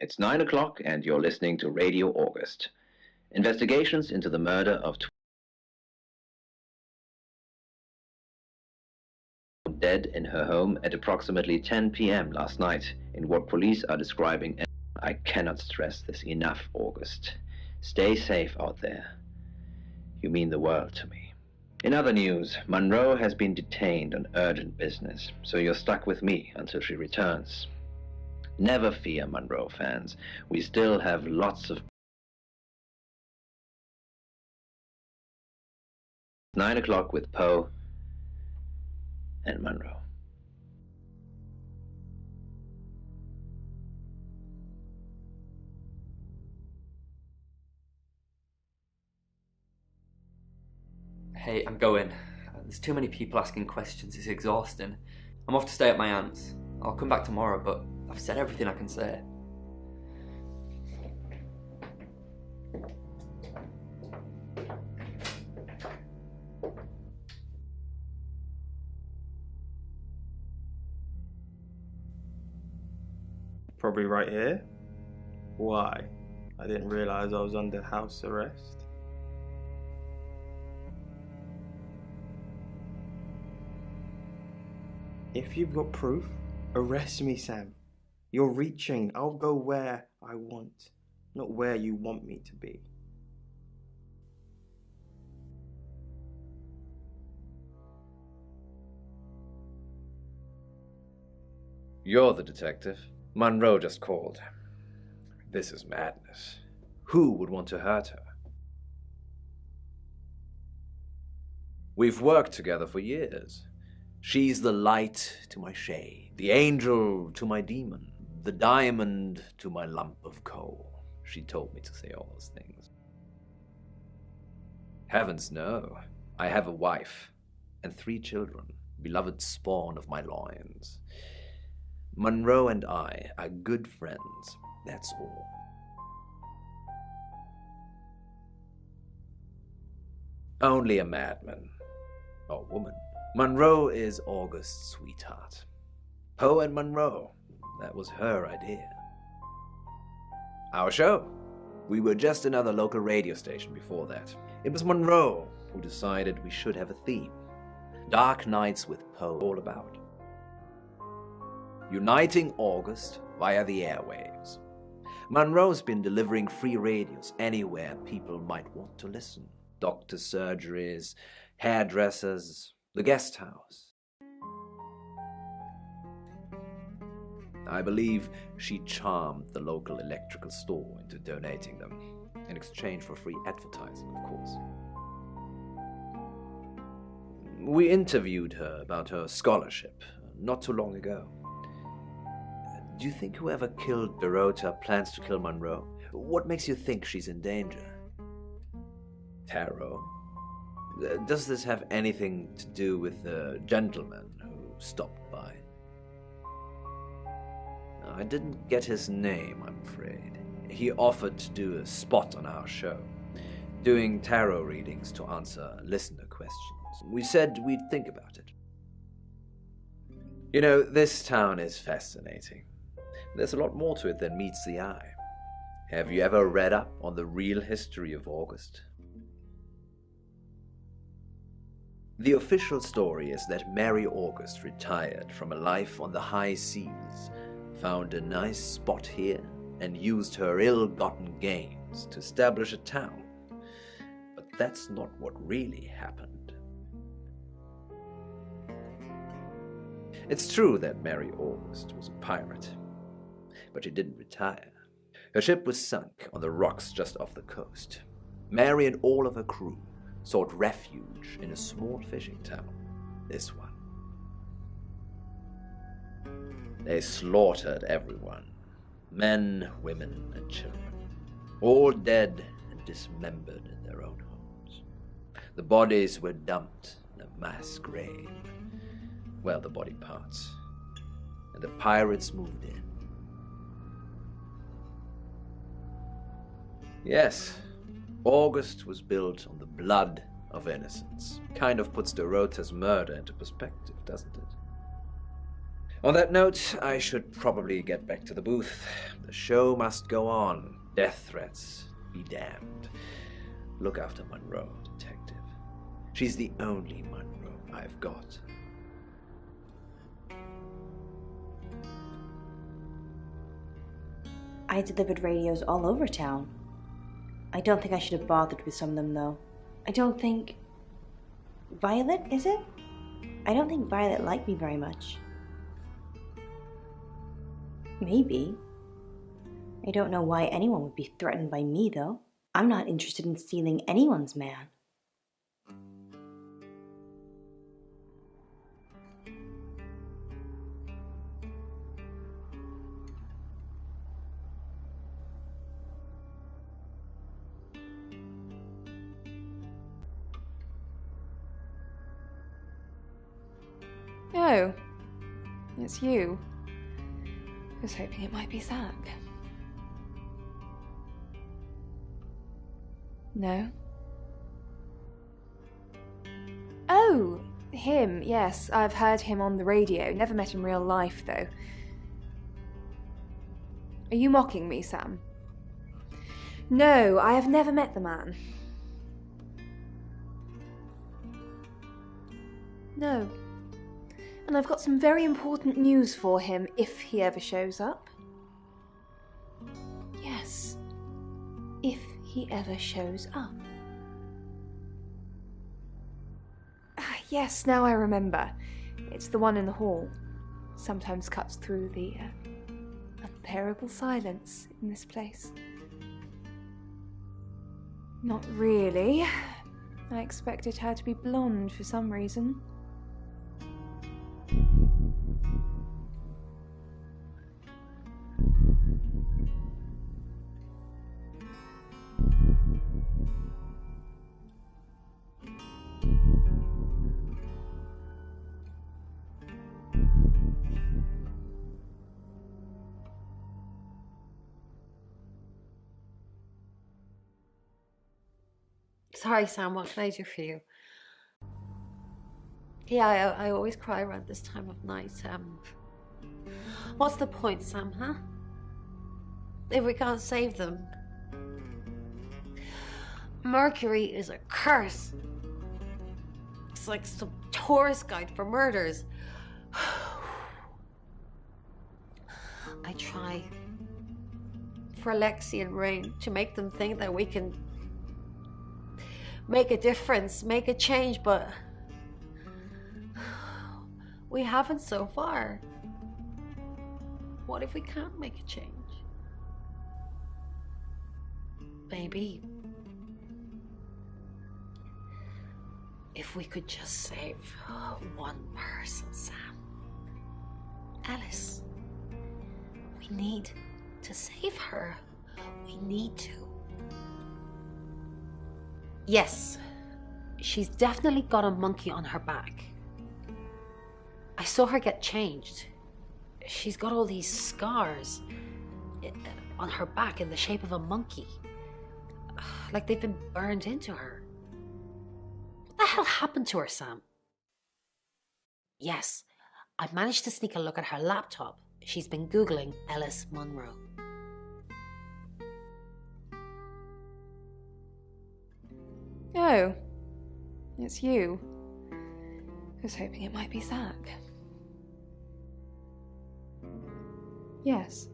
It's 9 o'clock and you're listening to Radio August. Investigations into the murder of dead in her home at approximately 10 p.m. last night in what police are describing. I cannot stress this enough, August. Stay safe out there. You mean the world to me. In other news, Monroe has been detained on urgent business, so you're stuck with me until she returns. Never fear, Monroe fans. We still have lots of 9 o'clock with Poe and Monroe. Hey, I'm going. There's too many people asking questions, it's exhausting. I'm off to stay at my aunt's. I'll come back tomorrow, but I've said everything I can say. Probably right here. Why? I didn't realize I was under house arrest. If you've got proof, arrest me, Sam. You're reaching. I'll go where I want, not where you want me to be. You're the detective. Monroe just called. This is madness. Who would want to hurt her? We've worked together for years. She's the light to my shade, the angel to my demon, the diamond to my lump of coal. She told me to say all those things. Heavens no. I have a wife and 3 children, beloved spawn of my loins. Monroe and I are good friends, that's all. Only a madman, or woman. Monroe is August's sweetheart. Poe and Monroe, that was her idea. Our show. We were just another local radio station before that. It was Monroe who decided we should have a theme. Dark Nights with Poe, all about. Uniting August via the airwaves. Monroe's been delivering free radios anywhere people might want to listen. Doctor's surgeries, hairdressers, the guest house. I believe she charmed the local electrical store into donating them, in exchange for free advertising, of course. We interviewed her about her scholarship not too long ago. Do you think whoever killed Dorota plans to kill Monroe? What makes you think she's in danger? Tarot? Does this have anything to do with the gentleman who stopped by? I didn't get his name, I'm afraid. He offered to do a spot on our show, doing tarot readings to answer listener questions. We said we'd think about it. You know, this town is fascinating. There's a lot more to it than meets the eye. Have you ever read up on the real history of August? The official story is that Mary August retired from a life on the high seas, found a nice spot here, and used her ill-gotten gains to establish a town. But that's not what really happened. It's true that Mary August was a pirate, but she didn't retire. Her ship was sunk on the rocks just off the coast. Mary and all of her crew sought refuge in a small fishing town, this one. They slaughtered everyone, men, women, and children, all dead and dismembered in their own homes. The bodies were dumped in a mass grave, well, the body parts, and the pirates moved in. Yes, August was built on the blood of innocents. Kind of puts Dorota's murder into perspective, doesn't it? On that note, I should probably get back to the booth. The show must go on. Death threats be damned. Look after Monroe, detective. She's the only Monroe I've got. I delivered radios all over town. I don't think I should have bothered with some of them, though. I don't think... Violet, is it? I don't think Violet liked me very much. Maybe. I don't know why anyone would be threatened by me, though. I'm not interested in stealing anyone's man. Oh, it's you. I was hoping it might be Zach. No? Oh, him, yes. I've heard him on the radio. Never met in real life, though. Are you mocking me, Sam? No, I have never met the man. No. And I've got some very important news for him if he ever shows up. Yes. If he ever shows up. Yes, now I remember. It's the one in the hall. Sometimes cuts through the unbearable silence in this place. Not really. I expected her to be blonde for some reason. Sorry, Sam, what can I do for you? Yeah, I always cry around this time of night. What's the point, Sam, huh? If we can't save them. Mercury is a curse. It's like some tourist guide for murders. I try for Lexi and Rain to make them think that we can make a difference, make a change, but we haven't so far. What if we can't make a change? Maybe if we could just save one person, Sam. Alice. We need to save her. We need to. Yes, she's definitely got a monkey on her back. I saw her get changed. She's got all these scars on her back in the shape of a monkey. Like they've been burned into her. What the hell happened to her, Sam? Yes, I managed to sneak a look at her laptop. She's been Googling Alice Munro. Oh, it's you. I was hoping it might be Zach. Yes.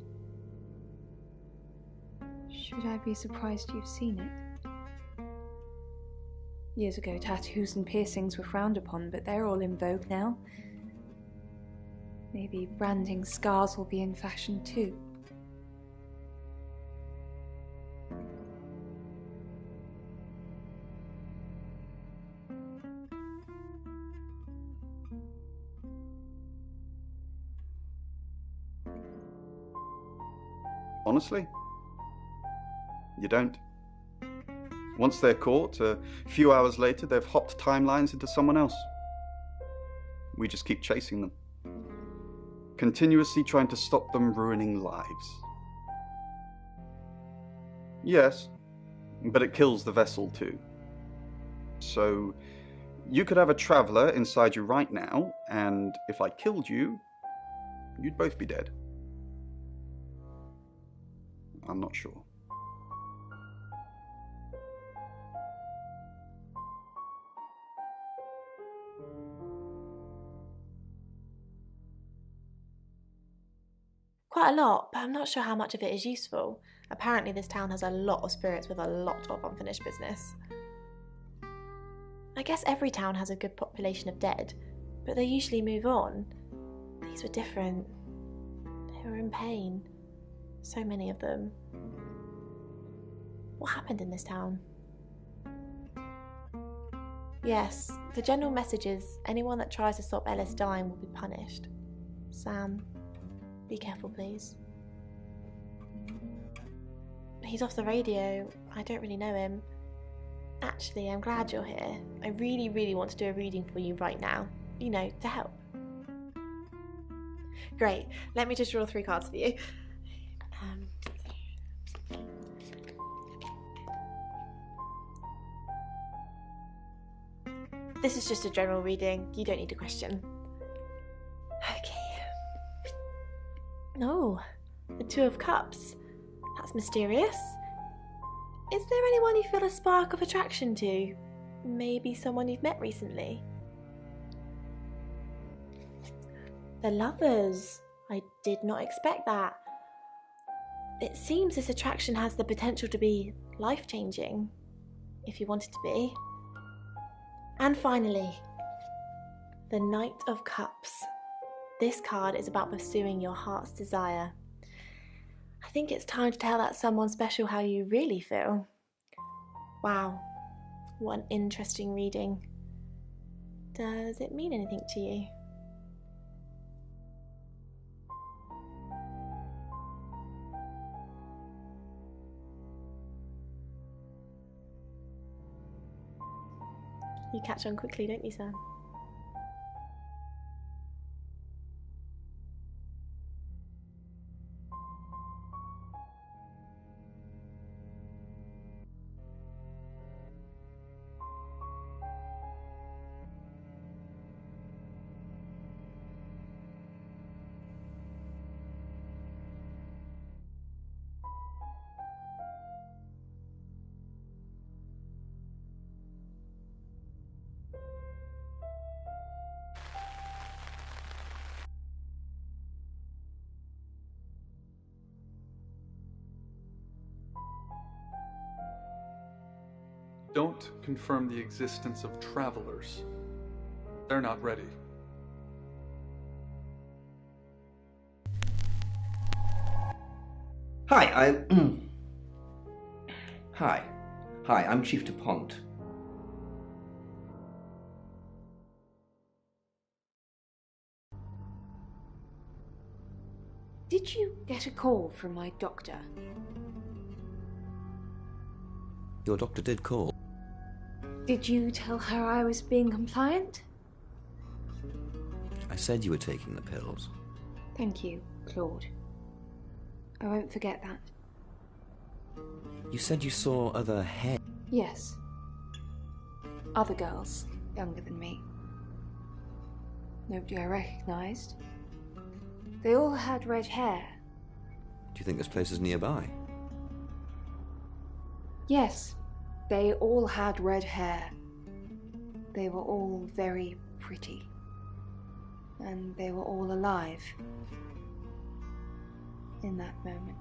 Should I be surprised you've seen it? Years ago, tattoos and piercings were frowned upon, but they're all in vogue now. Maybe branding scars will be in fashion too. Honestly, you don't. Once they're caught, a few hours later, they've hopped timelines into someone else. We just keep chasing them, continuously trying to stop them ruining lives. Yes, but it kills the vessel too. So, you could have a traveler inside you right now, and if I killed you, you'd both be dead. I'm not sure. Quite a lot, but I'm not sure how much of it is useful. Apparently this town has a lot of spirits with a lot of unfinished business. I guess every town has a good population of dead, but they usually move on. These were different. They were in pain. So many of them. What happened in this town? Yes, the general message is anyone that tries to stop Ellis dying will be punished. Sam, be careful, please. He's off the radio. I don't really know him. Actually, I'm glad you're here. I really, really want to do a reading for you right now. You know, to help. Great. Let me just draw 3 cards for you. This is just a general reading. You don't need a question. Okay. Oh, the 2 of Cups. That's mysterious. Is there anyone you feel a spark of attraction to? Maybe someone you've met recently? The Lovers. I did not expect that. It seems this attraction has the potential to be life-changing, if you want it to be. And finally, the Knight of Cups. This card is about pursuing your heart's desire. I think it's time to tell that someone special how you really feel. Wow, what an interesting reading. Does it mean anything to you? You catch on quickly, don't you, Sam? Don't confirm the existence of travelers. They're not ready. Hi, Hi, I'm Chief DuPont. Did you get a call from my doctor? Your doctor did call. Did you tell her I was being compliant? I said you were taking the pills. Thank you, Claude. I won't forget that. You said you saw other heads. Yes. Other girls, younger than me. Nobody I recognised. They all had red hair. Do you think this place is nearby? Yes, they all had red hair. They were all very pretty. And they were all alive. In that moment.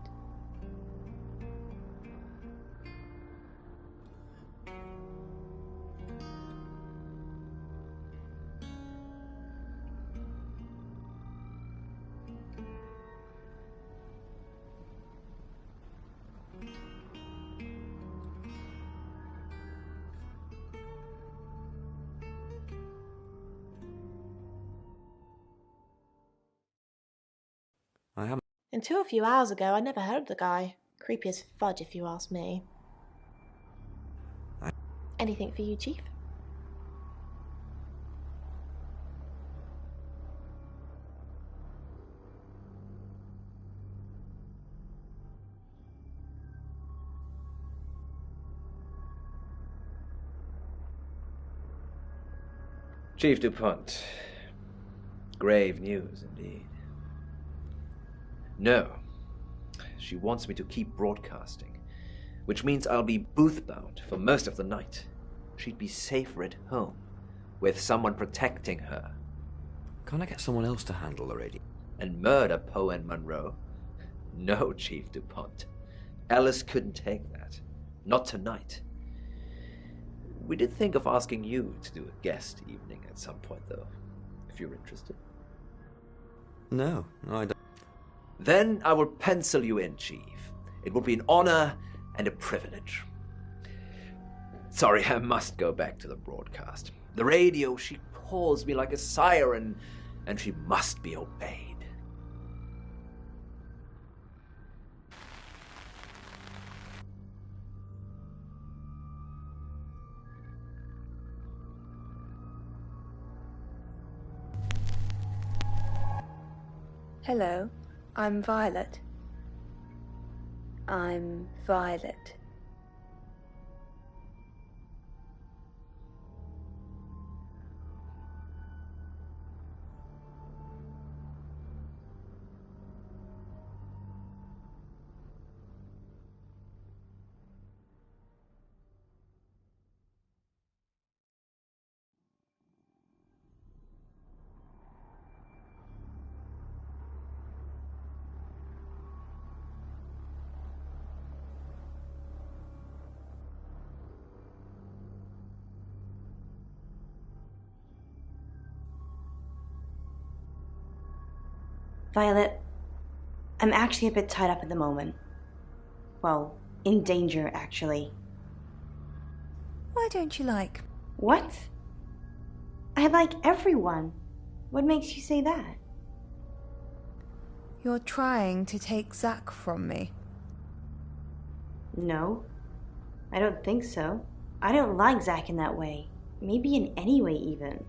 I haven't. Until a few hours ago, I never heard of the guy. Creepy as fudge, if you ask me. Anything for you, Chief? Chief DuPont. Grave news, indeed. No. She wants me to keep broadcasting, which means I'll be booth-bound for most of the night. She'd be safer at home, with someone protecting her. Can't I get someone else to handle the radio? And murder Poe and Monroe? No, Chief DuPont. Alice couldn't take that. Not tonight. We did think of asking you to do a guest evening at some point, though, if you're interested. No, I don't. Then I will pencil you in, Chief. It will be an honor and a privilege. Sorry, I must go back to the broadcast. The radio, she calls me like a siren, and she must be obeyed. Hello, I'm Violet. I'm Violet. Violet, I'm actually a bit tied up at the moment. Well, in danger, actually. Why don't you like? What? I like everyone. What makes you say that? You're trying to take Zach from me. No, I don't think so. I don't like Zach in that way. Maybe in any way, even.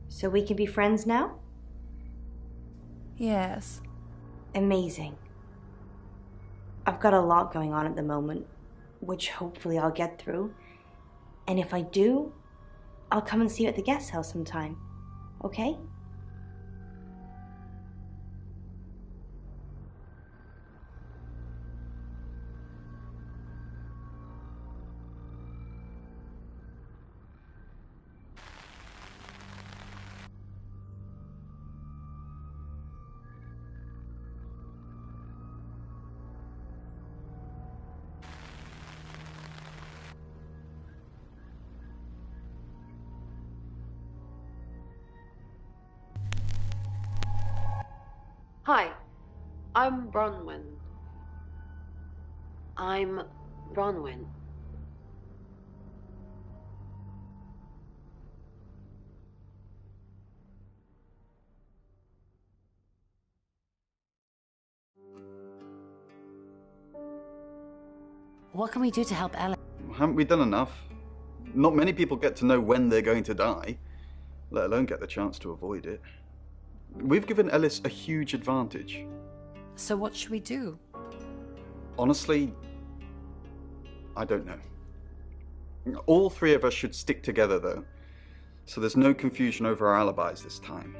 So we can be friends now? Yes. Amazing. I've got a lot going on at the moment, which hopefully I'll get through. And if I do, I'll come and see you at the guest house sometime. Okay? Hi, I'm Bronwyn. I'm Bronwyn. What can we do to help Ellen? Haven't we done enough? Not many people get to know when they're going to die, let alone get the chance to avoid it. We've given Ellis a huge advantage. So what should we do? Honestly, I don't know. All three of us should stick together, though, so there's no confusion over our alibis this time.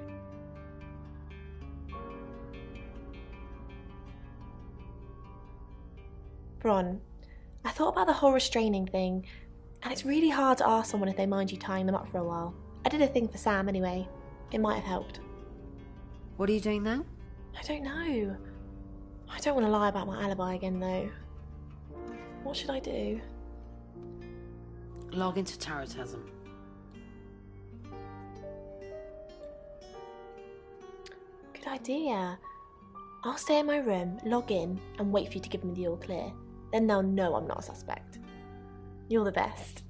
Bron, I thought about the whole restraining thing, and it's really hard to ask someone if they mind you tying them up for a while. I did a thing for Sam anyway. It might have helped. What are you doing now? I don't know. I don't want to lie about my alibi again, though. What should I do? Log into Tarotasm. Good idea. I'll stay in my room, log in, and wait for you to give me the all clear. Then they'll know I'm not a suspect. You're the best.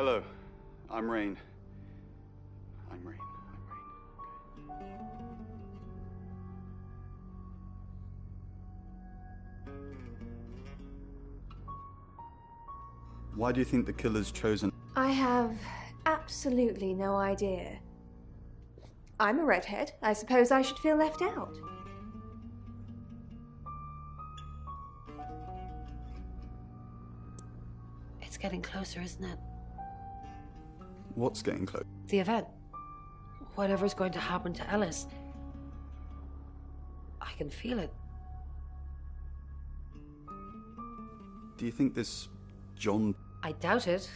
Hello, I'm Rain. I'm Rain. Why do you think the killer's chosen? I have absolutely no idea. I'm a redhead. I suppose I should feel left out. It's getting closer, isn't it? What's getting close? The event. Whatever's going to happen to Ellis. I can feel it. Do you think this John... I doubt it.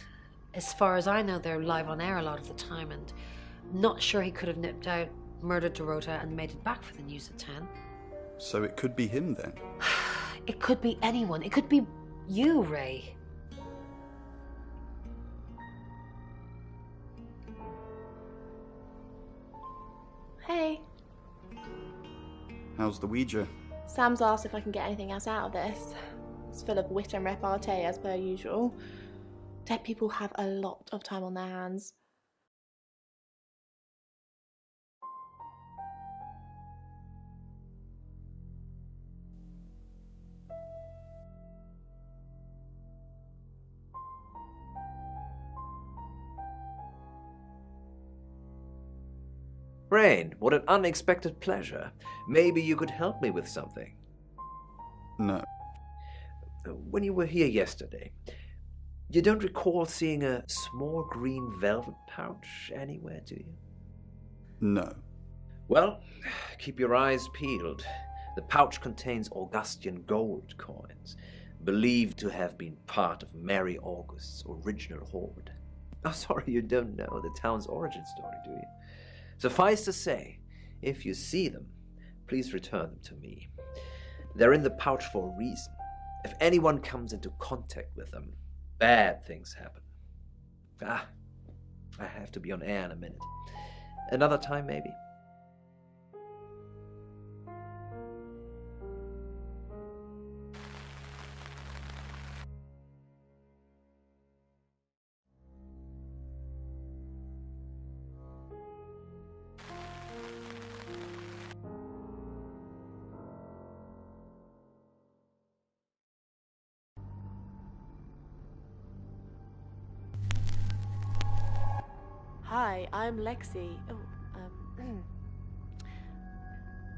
As far as I know, they're live on air a lot of the time, and not sure he could have nipped out, murdered Dorota, and made it back for the news at 10. So it could be him then? It could be anyone. It could be you, Ray. Hey. How's the Ouija? Sam's asked if I can get anything else out of this. It's full of wit and repartee as per usual. Dead people have a lot of time on their hands. Rain, what an unexpected pleasure. Maybe you could help me with something. No. When you were here yesterday, you don't recall seeing a small green velvet pouch anywhere, do you? No. Well, keep your eyes peeled. The pouch contains Augustan gold coins, believed to have been part of Mary August's original hoard. Oh, sorry, you don't know the town's origin story, do you? Suffice to say, if you see them, please return them to me. They're in the pouch for a reason. If anyone comes into contact with them, bad things happen. I have to be on air in a minute. Another time, maybe. Hi, I'm Lexi.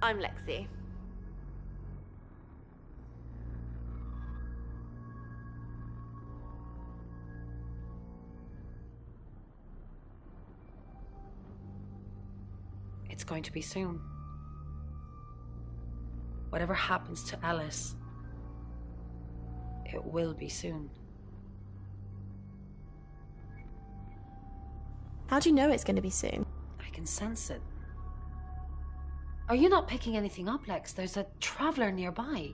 I'm Lexi. It's going to be soon. Whatever happens to Alice, it will be soon. How do you know it's going to be soon? I can sense it. Are you not picking anything up, Lex? There's a traveler nearby.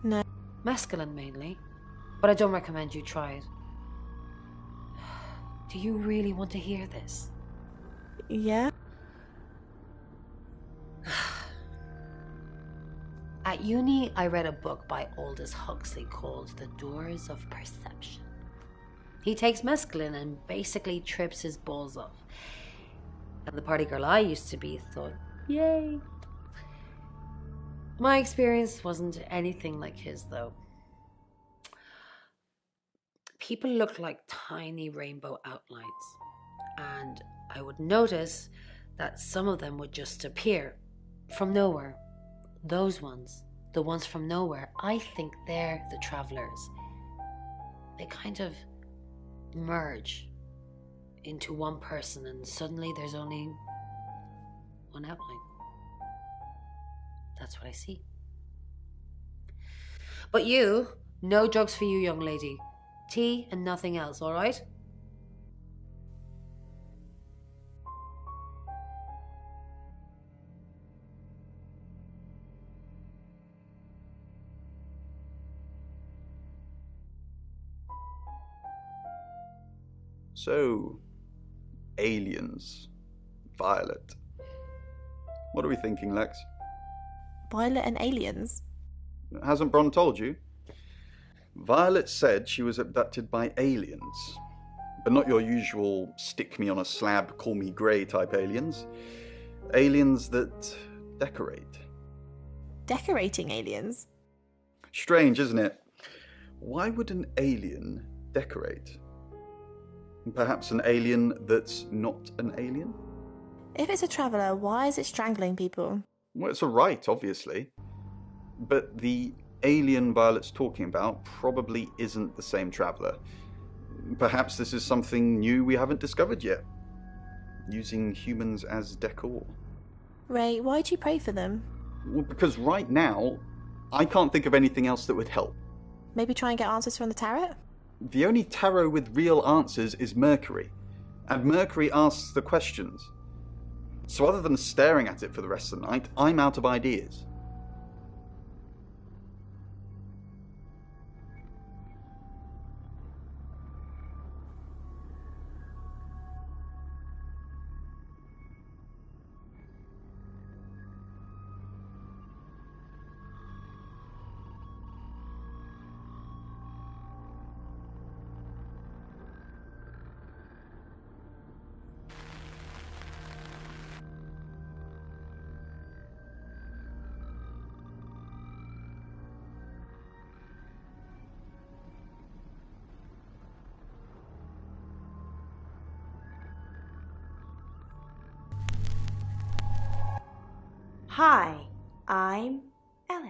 No. Mescaline mainly, but I don't recommend you try it. Do you really want to hear this? Yeah. At uni, I read a book by Aldous Huxley called The Doors of Perception. He takes mescaline and basically trips his balls off. And the party girl I used to be thought, yay. My experience wasn't anything like his, though. People looked like tiny rainbow outlines. And I would notice that some of them would just appear from nowhere. Those ones, the ones from nowhere, I think they're the travelers. They kind of merge into one person, and suddenly there's only one outline. That's what I see. But you, no drugs for you, young lady. Tea and nothing else, all right? So, aliens. Violet. What are we thinking, Lex? Violet and aliens? Hasn't Bron told you? Violet said she was abducted by aliens. but not your usual stick me on a slab, call me grey type aliens. Aliens that decorate. Decorating aliens? Strange, isn't it? Why would an alien decorate? Perhaps an alien that's not an alien? If it's a traveller, why is it strangling people? Well, it's a right, obviously. But the alien Violet's talking about probably isn't the same traveller. Perhaps this is something new we haven't discovered yet. Using humans as decor. Ray, why'd you pray for them? Well, because right now, I can't think of anything else that would help. Maybe try and get answers from the tarot? The only tarot with real answers is Mercury. And Mercury asks the questions. So other than staring at it for the rest of the night, I'm out of ideas. Hi, I'm Ellis.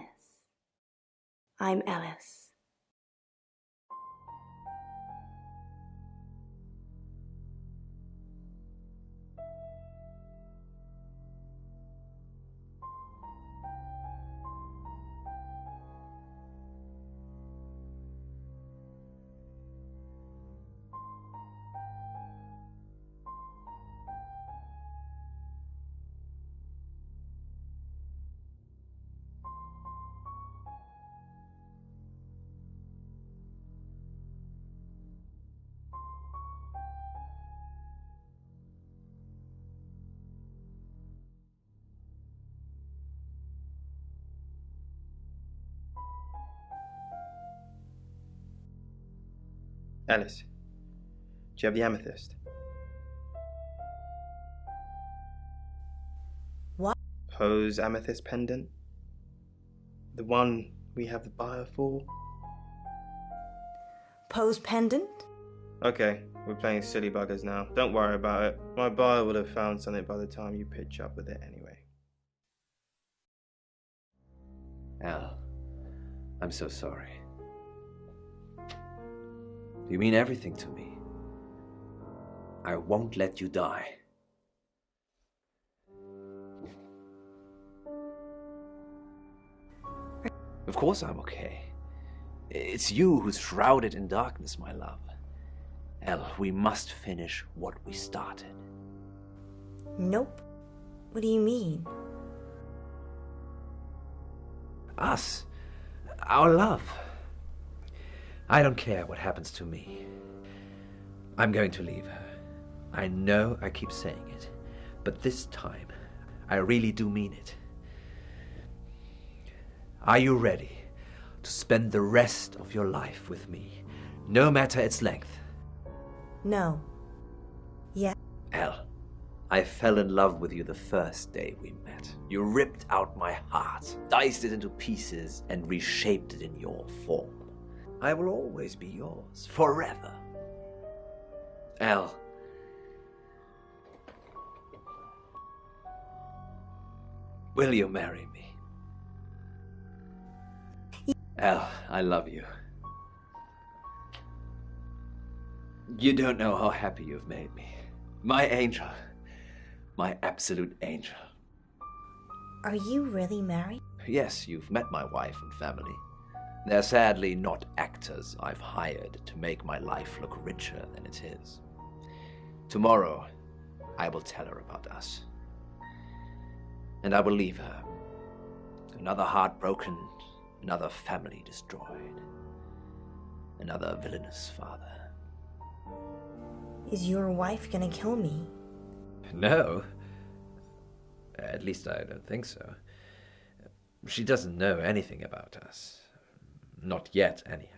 I'm Ellis. Alice, do you have the amethyst? What? Poe's amethyst pendant? The one we have the buyer for? Poe's pendant? Okay, we're playing silly buggers now. Don't worry about it. My buyer would have found something by the time you pitch up with it anyway. Al, I'm so sorry. You mean everything to me. I won't let you die. Of course I'm okay. It's you who's shrouded in darkness, my love. El, we must finish what we started. Nope. What do you mean? Us. Our love. I don't care what happens to me. I'm going to leave her. I know I keep saying it, but this time, I really do mean it. Are you ready to spend the rest of your life with me, no matter its length? No. Yeah. Elle, I fell in love with you the first day we met. You ripped out my heart, diced it into pieces, and reshaped it in your form. I will always be yours, forever. Elle. Will you marry me? Elle, I love you. You don't know how happy you've made me. My angel. My absolute angel. Are you really married? Yes, you've met my wife and family. They're sadly not actors I've hired to make my life look richer than it is. Tomorrow, I will tell her about us. And I will leave her. Another heart broken, another family destroyed, another villainous father. Is your wife gonna kill me? No. At least I don't think so. She doesn't know anything about us. Not yet, anyhow.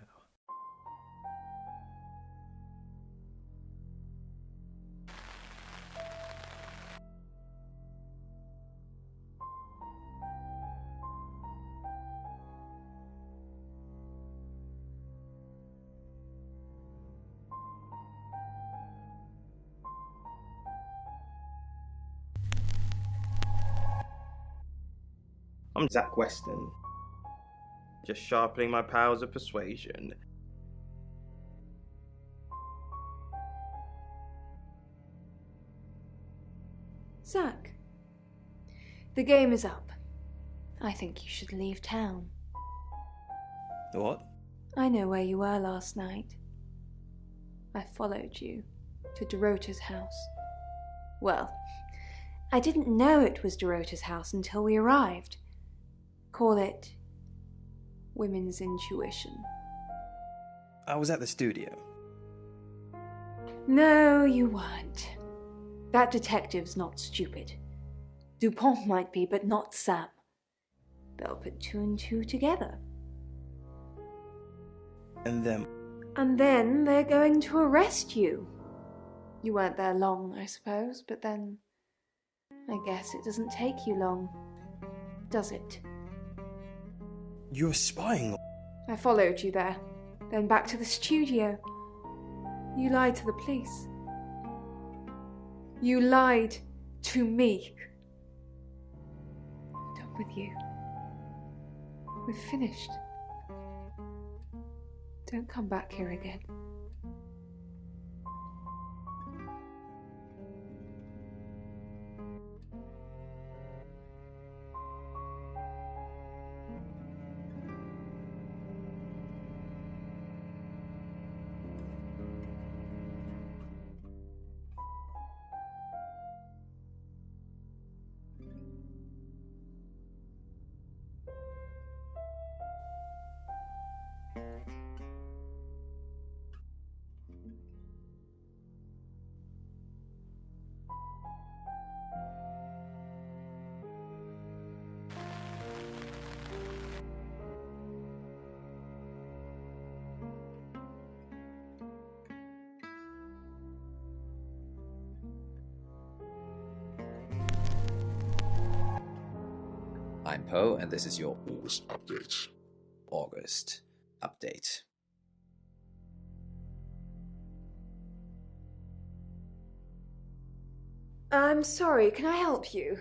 I'm Zach Weston. Just sharpening my powers of persuasion. Zach, the game is up. I think you should leave town. What? I know where you were last night. I followed you to Dorota's house. Well, I didn't know it was Dorota's house until we arrived. Call it women's intuition. I was at the studio. No, you weren't. That detective's not stupid. Dupont might be, but not Sam. They'll put 2 and 2 together. And then... And then they're going to arrest you. You weren't there long, I suppose, but then... I guess it doesn't take you long, does it? You're spying. I followed you there, then back to the studio. You lied to the police. You lied to me. I'm done with you. We're finished. Don't come back here again. I'm Poe, and this is your August update. I'm sorry, can I help you?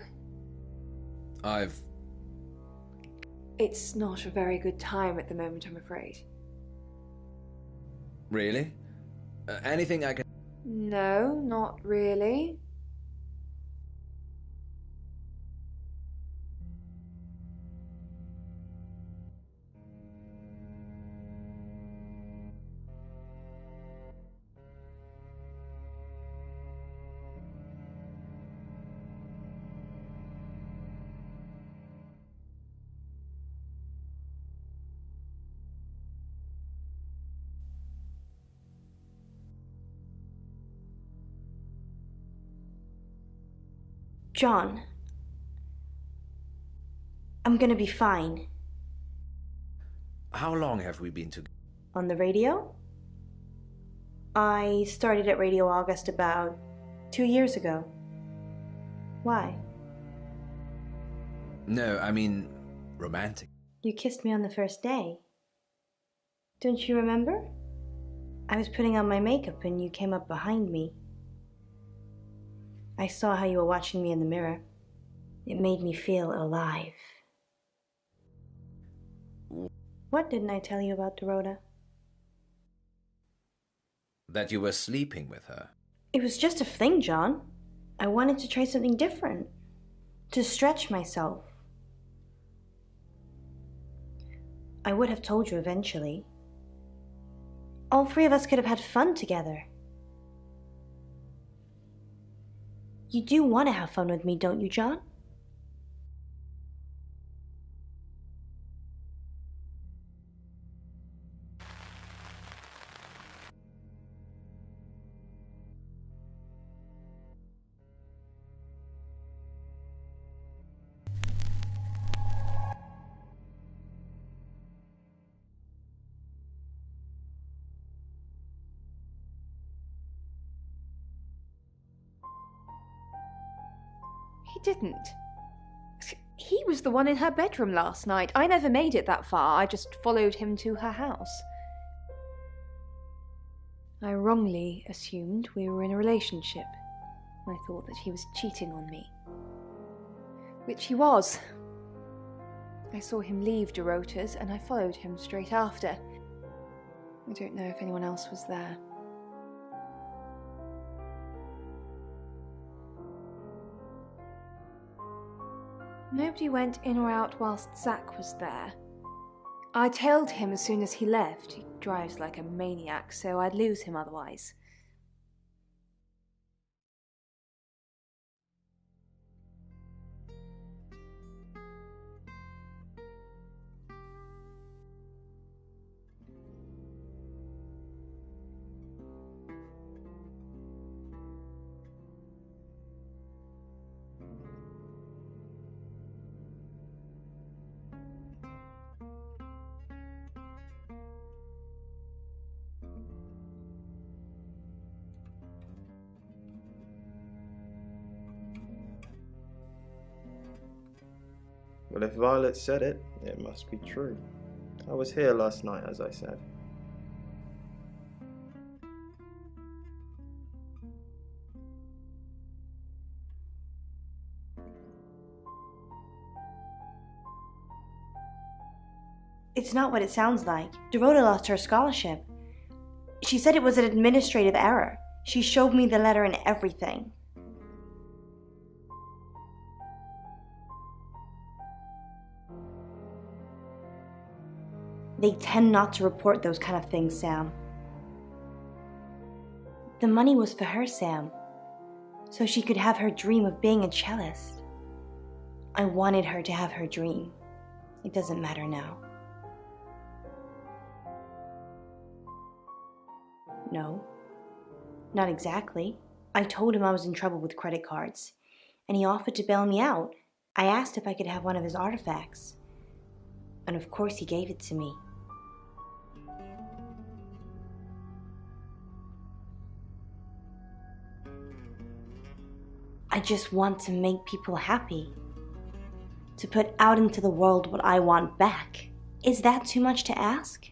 It's not a very good time at the moment, I'm afraid. Really? Anything I can... No, not really. John, I'm gonna be fine. How long have we been together? On the radio? I started at Radio August about 2 years ago. Why? No, I mean, romantic. You kissed me on the first day. Don't you remember? I was putting on my makeup and you came up behind me. I saw how you were watching me in the mirror. It made me feel alive. What didn't I tell you about Dorota? That you were sleeping with her. It was just a fling, John. I wanted to try something different. To stretch myself. I would have told you eventually. All 3 of us could have had fun together. You do want to have fun with me, don't you, John? He didn't. He was the one in her bedroom last night. I never made it that far. I just followed him to her house. I wrongly assumed we were in a relationship. I thought that he was cheating on me. Which he was. I saw him leave Dorota's and I followed him straight after. I don't know if anyone else was there. Nobody went in or out whilst Zach was there. I tailed him as soon as he left. He drives like a maniac, so I'd lose him otherwise. Well, if Violet said it, it must be true. I was here last night, as I said. It's not what it sounds like. Dorota lost her scholarship. She said it was an administrative error. She showed me the letter and everything. They tend not to report those kind of things, Sam. The money was for her, Sam, so she could have her dream of being a cellist. I wanted her to have her dream. It doesn't matter now. No, not exactly. I told him I was in trouble with credit cards, and he offered to bail me out. I asked if I could have one of his artifacts, and of course he gave it to me. I just want to make people happy. To put out into the world what I want back. Is that too much to ask?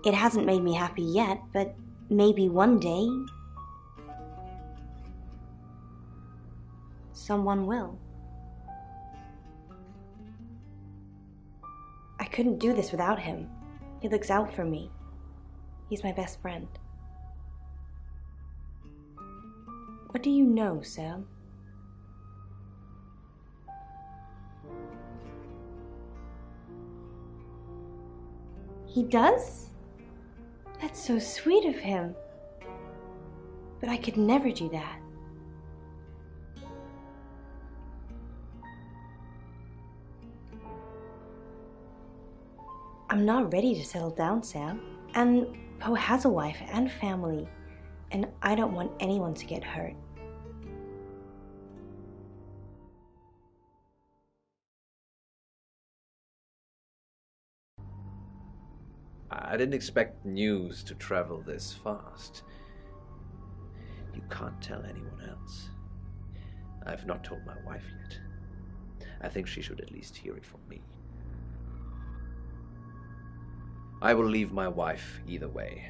It hasn't made me happy yet, but maybe one day someone will. I couldn't do this without him. He looks out for me. He's my best friend. What do you know, Sam? He does? That's so sweet of him. But I could never do that. I'm not ready to settle down, Sam. And Poe has a wife and family, and I don't want anyone to get hurt. I didn't expect news to travel this fast. You can't tell anyone else. I've not told my wife yet. I think she should at least hear it from me. I will leave my wife either way.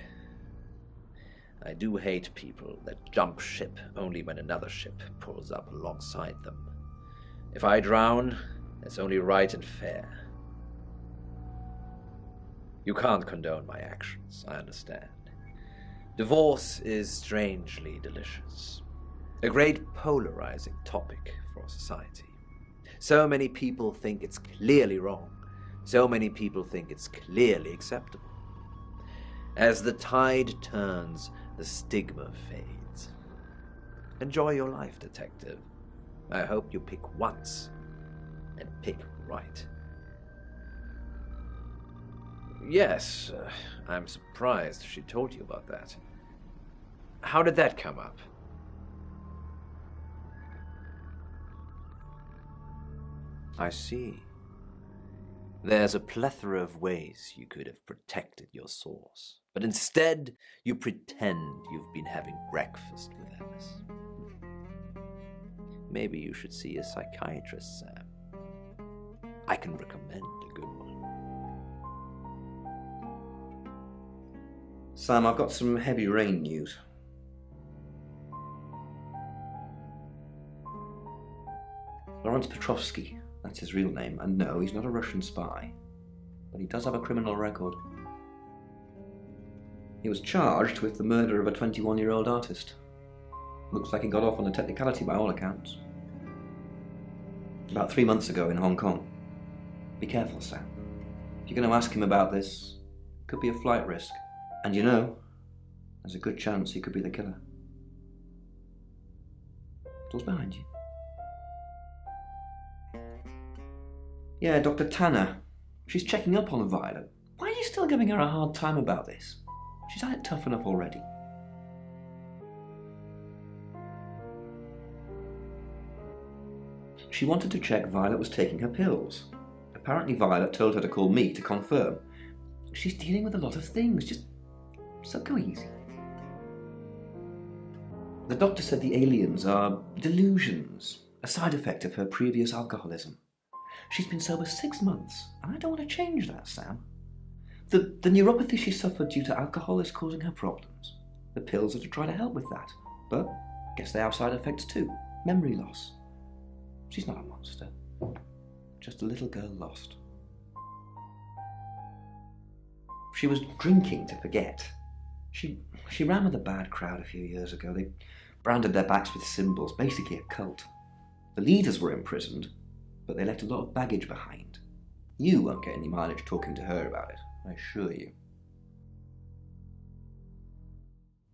I do hate people that jump ship only when another ship pulls up alongside them. If I drown, that's only right and fair. You can't condone my actions, I understand. Divorce is strangely delicious. A great polarizing topic for society. So many people think it's clearly wrong. So many people think it's clearly acceptable. As the tide turns, the stigma fades. Enjoy your life, detective. I hope you pick once and pick right. Yes, I'm surprised she told you about that. How did that come up? I see. There's a plethora of ways you could have protected your source, but instead you pretend you've been having breakfast with Alice. Maybe you should see a psychiatrist, Sam. I can recommend a good one. Sam, I've got some heavy rain news. Lawrence Petrovsky That's his real name, and no, he's not a Russian spy. But he does have a criminal record. He was charged with the murder of a 21-year-old artist. Looks like he got off on a technicality by all accounts. About 3 months ago in Hong Kong. Be careful, Sam. If you're going to ask him about this, it could be a flight risk. And you know, there's a good chance he could be the killer. Door's behind you. Yeah, Dr. Tanner. She's checking up on Violet. Why are you still giving her a hard time about this? She's had it tough enough already. She wanted to check Violet was taking her pills. Apparently Violet told her to call me to confirm. She's dealing with a lot of things, so go easy. The doctor said the aliens are delusions, a side effect of her previous alcoholism. She's been sober 6 months, and I don't want to change that, Sam. The neuropathy she suffered due to alcohol is causing her problems. The pills are to try to help with that, but I guess they have side effects too. Memory loss. She's not a monster. Just a little girl lost. She was drinking to forget. She ran with a bad crowd a few years ago. They branded their backs with symbols, basically a cult. The leaders were imprisoned, but they left a lot of baggage behind. You won't get any mileage talking to her about it, I assure you.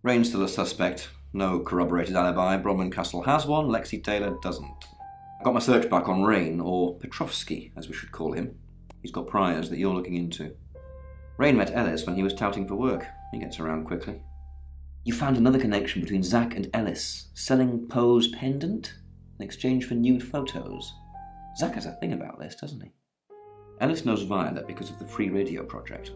Rain's still a suspect. No corroborated alibi. Bronwyn Castle has one, Lexi Taylor doesn't. I got my search back on Rain, or Petrovsky, as we should call him. He's got priors that you're looking into. Rain met Ellis when he was touting for work. He gets around quickly. You found another connection between Zach and Ellis, selling Poe's pendant in exchange for nude photos. Zach has a thing about this, doesn't he? Ellis knows Violet because of the free radio project.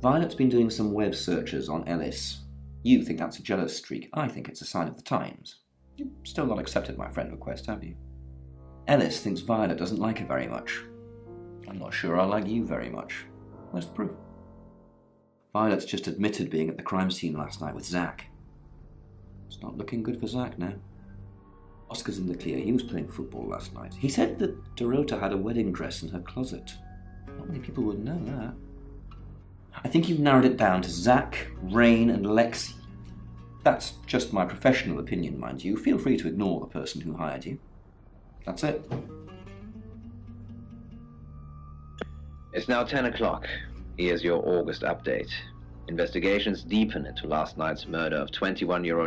Violet's been doing some web searches on Ellis. You think that's a jealous streak. I think it's a sign of the times. You've still not accepted my friend request, have you? Ellis thinks Violet doesn't like her very much. I'm not sure I like you very much. Where's the proof? Violet's just admitted being at the crime scene last night with Zach. It's not looking good for Zach now. Oscar's in the clear. He was playing football last night. He said that Dorota had a wedding dress in her closet. Not many people would know that. I think you've narrowed it down to Zach, Rain, and Lexi. That's just my professional opinion, mind you. Feel free to ignore the person who hired you. That's it. It's now 10 o'clock. Here's your August update. Investigations deepen into last night's murder of 21-year-old